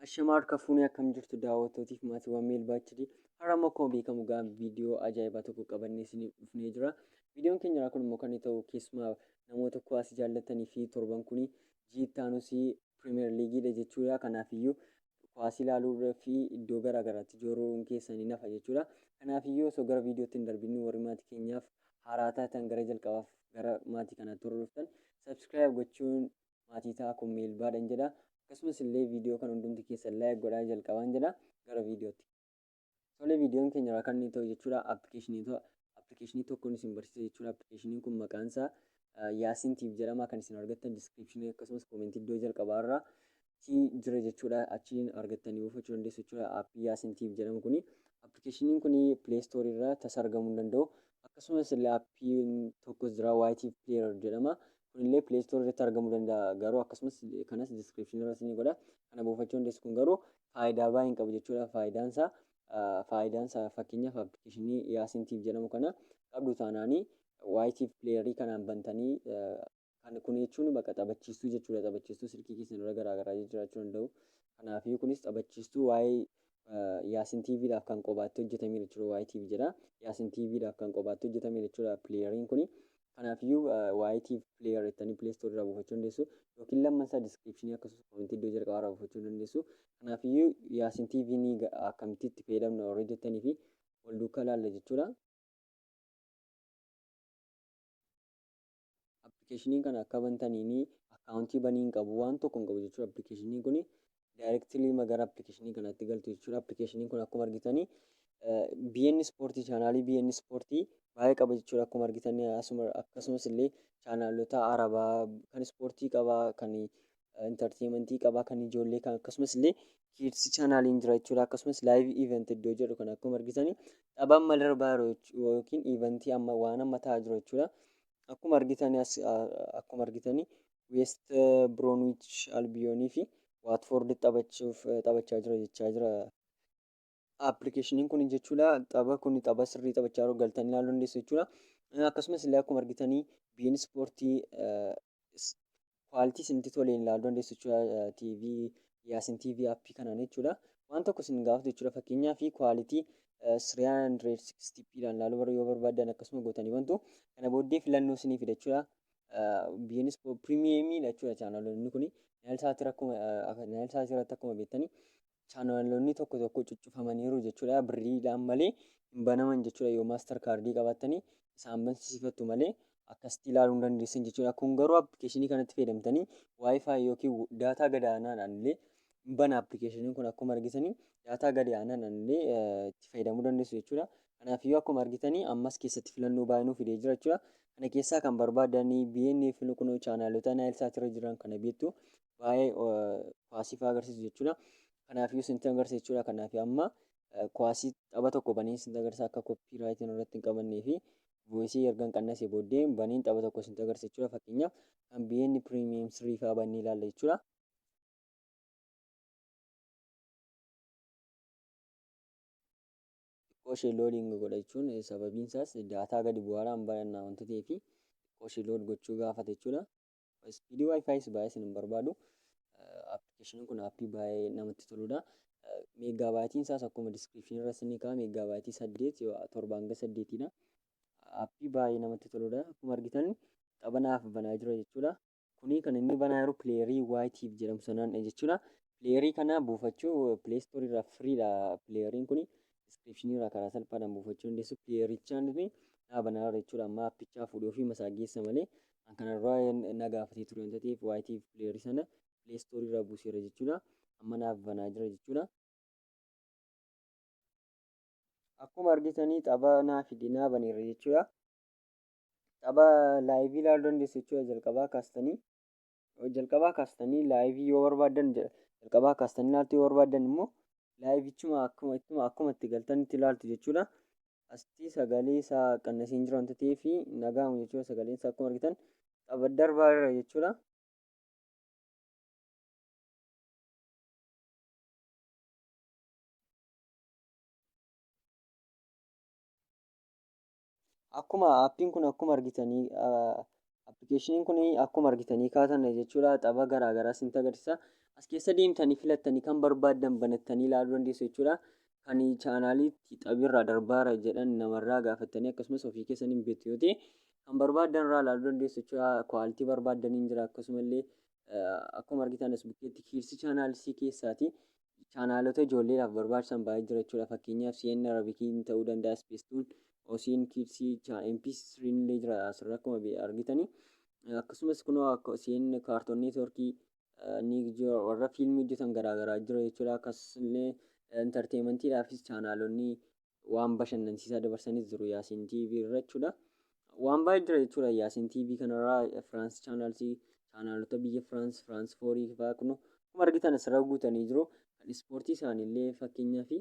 Ashamaar kafuunee akkam jirtu daawwattootiif maatiiwwan Meelbaachidhi. Har'a immoo akkuma beekamu viidiyoo ajaa'ibaa tokko qabannee isiniif dhufnee jira. Viidiyoon keenya kun immoo kan inni ta'u keessumaa namoota kubbaa jaallatanii fi torban kun jiittaanuus pirimeer liigiidha jechuudha. Kanaafiyyuu kubbaa ilaaluu fi iddoo garaagaraatti jooruun keessanii nafa jechuudha. Kanaafiyyuu osoo gara viidiyootti hin darbin warri maatii keenyaaf haaraa taatan gara jalqabaaf gara maatii kanaatti warra dhuftan sabskiraayib gochuun maatii ta'a kun Meelbaadhaan jedha. Akkasumas illee viidiyoo kan hundumti keessan laayik godhaa jalqabaan jedha gara viidiyootti. Tolee viidiyoon keenya kan inni ta'u jechuudha appilikeeshinii tokkoon isin barsiisa jechuudha. Appilikeeshiniin kun maqaan isaa Yaasiin Tiiv jedhama. Kan isin argattan diskiripshinii akkasumas koomentii iddoo jalqabaarraa jira jechuudha. Achiin argattanii buufachuu dandeessu jechuudha. Aappii Yaasiin Tiiv jedhamu kuni appilikeeshiniin kun pileestoorii irraa tasa argamuu hin danda'u. Akkasumas illee aappiin tokkos jira YT Player jedhama. Kunillee pileestoorii irratti argamuu danda'a garuu akkasumas kanas diskiripshinii irratti ni godha. Kana buufachuu dandeessu kun garuu faayidaa baay'ee hin qabu jechuudha. Faayidaan isaa fakkeenyaaf appilikeeshinii Yaasiin Tiiv jedhamu kana qabdu taanaanii YT Playerii kanaan bantanii kun jechuun bakka taphachiistuu jechuudha. Taphachiistuu silkii keessan irra garaagaraa jiraachuu danda'u. Kanaafii kunis taphachiistuu waa'ee Yaasiin Tiiviidhaaf kan kophaatti hojjetame jechuudha. YT jedha. Yaasiin Tiiviidhaaf kan kophaatti hojjetame jechuudha Playeriin kuni. Kanaafiyyuu YT Player jettanii pileestoorii irraa buufachuu dandeessu yookiin lammasaa diskiripshinii akkasumas koomentii iddoo jalqabaa irraa buufachuu dandeessu. Kanaafiyyuu Yaasiin Tiiviin akkamitti itti fayyadamna warra jettanii fi wal duukaa ilaalla jechuudha. Appilikeeshiniin kana akka bantaniini akkaawuntii banii hin qabu waan tokko hin qabu jechuudha. Appilikeeshiniin kun daayirektilii gara appilikeeshinii kanaatti galtu jechuudha. Appilikeeshiniin kun akkuma argitanii BN Ispoortii chaanaalii BN Ispoortii baay'ee qaba jechuudha. Akkuma argitanii akkasumas illee chaanaalota Arabaa kan ispoortii qabaa, kan intarteementii qabaa, kan ijoollee kan akkasumas illee kiidsi chaanaaliin jira jechuudha. Akkasumas laayivii iivent iddoo jedhu kan akkuma argitanii taphaan madarba yookiin iiventii amma waan amma ta'aa jiru jechuudha. Akkuma argitanii West Bromwich Albiyoonii fi Waatfoord taphachaa jira jechaa jira. Appilikeeshiniin kun jechuudha tapha sirrii taphachaa jiru galtanii ilaaluu dandeessu jechuudha. Akkasumas illee akkuma argitanii BN Ispoortii kwaaltii isinitti toleen ilaaluu dandeessu jechuudha. Yaasiin Tiiv aappii kanaan jechuudha. Waan tokko isin gaafatu jechuudha. Fakkeenyaaf kwaalitii 360pdhaan ilaaluu yoo barbaaddan akkasuma gootanii bantu. Kana booddee filannoo isinii fida jechuudha. BN Ispoortii piriimiyeemiidha jechuudha chaanaloonni kun. Naayilsaatii irratti akkuma beektanii chaanaloonni tokko tokko cuccufamaniiru jechuudha. Birriidhaan malee hin banaman jechuudha. Yoo maastar kaardii qabaatanii isaan bansiifattu malee akkasitti ilaaluu hin dandeessan jechuudha. Kun garuu appilikeeshinii kanatti fayyadamtanii waayifaayi yookiin daataa gadaanaadhaan illee hin bana. Appilikeeshiniin kun akkuma argitanii daataa gadaanaadhaan illee itti fayyadamuu dandeessu jechuudha. Kanaafiyyuu akkuma argitanii ammas keessatti filannoo baay'inuu fidee jira jechuudha. Kana keessaa kan barbaadanii BNF kun chaanaalota Naayilsaatii irra jiran kana beektu baay'ee kubbaa agarsiisu jechuudha. Kanaafiyyuu isintti agarsiisa jechuudha. Kanaafi amma kubbaa tapha tokko banii isintti agarsiisa akka koppiraayitiin irratti hin qabannee fi voisii erga hin qannasee booddee baniin tapha tokko isintti agarsiisa jechuudha. Fakkeenyaaf kan BN Piriimiyeem 3 fa'aa bannee ilaalla jechuudha. Xiqqooshee loodiin godha jechuun sababiin isaas daataa gadi bu'aadhaan baay'inaa wanta ta'eef xiqqooshee lood gochuu gaafata jechuudha. Ispiidii waayifaayis baay'ee isin hin barbaadu. Appilikeeshiniin kun aappii baay'ee namatti toludha. Meegaabaayitiin isaas akkuma diskiripshinii irratti ni ka'a. Meegaabaayitii 7 aappii baay'ee namatti toludha. Akkuma argitan tapha naaf banaa jira jechuudha. Kuni kan inni banaa jiru pileerii YT jedhamu sanaan jechuudha. Pileerii kana buufachuu pileestoorii irraa firiidha. Pileeriin kun diskiripshinii irraa karaa salphaadhaan buufachuu dandeessu. Pileerichaan naa banaa jira jechuudha. Amma aappichaa fuudhuu fi masaa geessa malee kanarraa na gaafatee ture wanta ta'eef YT pileerii sana pileestoorii irraa buuseera jechuudha. Amma naaf banaa jira jechuudha. Akkuma argitanii tapha naa fidee naa baneera jechuudha. Tapha laayivii ilaaluu dandeessu jechuudha. Jalqabaa kaastanii laayivii yoo barbaaddan jalqabaa kaastanii ilaaltu yoo barbaaddan immoo laayivichuma akkuma itti galtanitti ilaaltu jechuudha. Asitti sagalee isaa qannasiin jira wanta ta'eef nagaamu jechuudha. Sagaleen isaa akkuma argitan tapha darbaa jira jechuudha. Akkuma aappiin kun akkuma argitanii Appilikeeshiniin kun akkuma argitanii kaatan jechuudha tapha garaagaraa isinitti agarsiisa. As keessa deemtanii filattanii kan barbaaddan banattanii ilaaluu dandeessu jechuudha. Kan chaanaaliitti taphirra darbaara jedhan namarraa gaafatanii akkasumas ofii keessaniin beektu yoo ta'e kan barbaaddan irraa ilaaluu dandeessu jechuudha. Kwaaltii barbaaddaniin jira akkasumallee akkuma argitan as bukkeetti kiirsii chaanaalsii keessaati. Chaanaalota ijoolleedhaaf barbaachisan baay'ee jira jechuudha. Fakkeenyaaf CNN Arabikiin ta'uu danda'a, Ispeestuun, OCN Kiidsii, MP3 illee jira asirra akkuma argitanii. Akkasumas kunoo CNN Kaartoon Neetwoorkii ni warra fiilmii hojjetan garaagaraa jira jechuudha. Akkasumallee intarteemantiidhaafis chaanaalonni waan bashannansiisaa dabarsanis jiru Yaasiin TV irra jechuudha. Waan baay'ee jira jechuudha Yaasiin TV kanarraa Firaans chaanaalsii chaanaalota biyya Firaans 4 fa'aa kunoo akkuma argitan asirra guutanii jiru. Kan ispoortii isaaniillee fakkeenyaa fi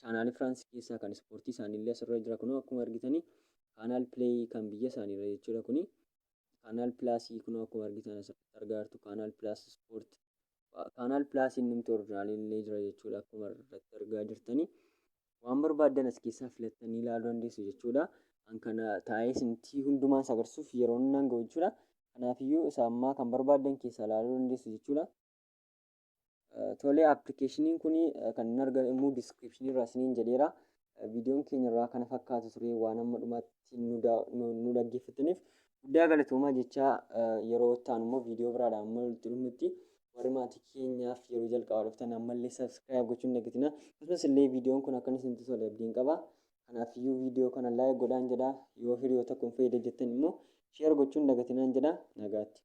chaanaalii Firaans keessaa kan ispoortii isaaniillee asirra jira kunoo akkuma argitanii kaanaal pileey kan biyya isaaniirra jechuudha kuni. Kaanaal pilaasii kunoo akkuma argitan asirratti argaa jirtu kaanaal pilaas ispoort. Kaanaal pilaasiin nimti orjinaaliin illee jira jechuudha akkuma irratti argaa jirtanii. Waan barbaaddan as keessaa filattanii ilaaluu dandeessu jechuudha. Kana taa'ee isintii hundumaa agarsiisuuf yeroo nan ga'u jechuudha. Kanaafiyyuu isa ammaa kan barbaaddan keessaa ilaaluu dandeessu jechuudha. Tolee appilikeeshiniin kun kan inni argamu diskiripshinii irraa isiniin jedheera. Viidiyoon keenya irraa kana fakkaatu ture waan amma dhumaatti nu dhaggeeffataniif guddaa galatoomaa jechaa yeroo ta'an immoo viidiyoo biraadhaan amma walitti dhufnutti warri maatii keenyaaf yeroo jalqabaa dhuftan ammallee sabskiraayib gochuun hin dagatinaa. Akkasumas illee viidiyoon kun akka isinitti tole abdiin qaba. Kanaafiyyuu viidiyoo kana laayik godhaan jedha. Yoo hiriyoota kun fayyada jettan immoo sheer gochuun hin dagatinaa jedha. Nagaatti.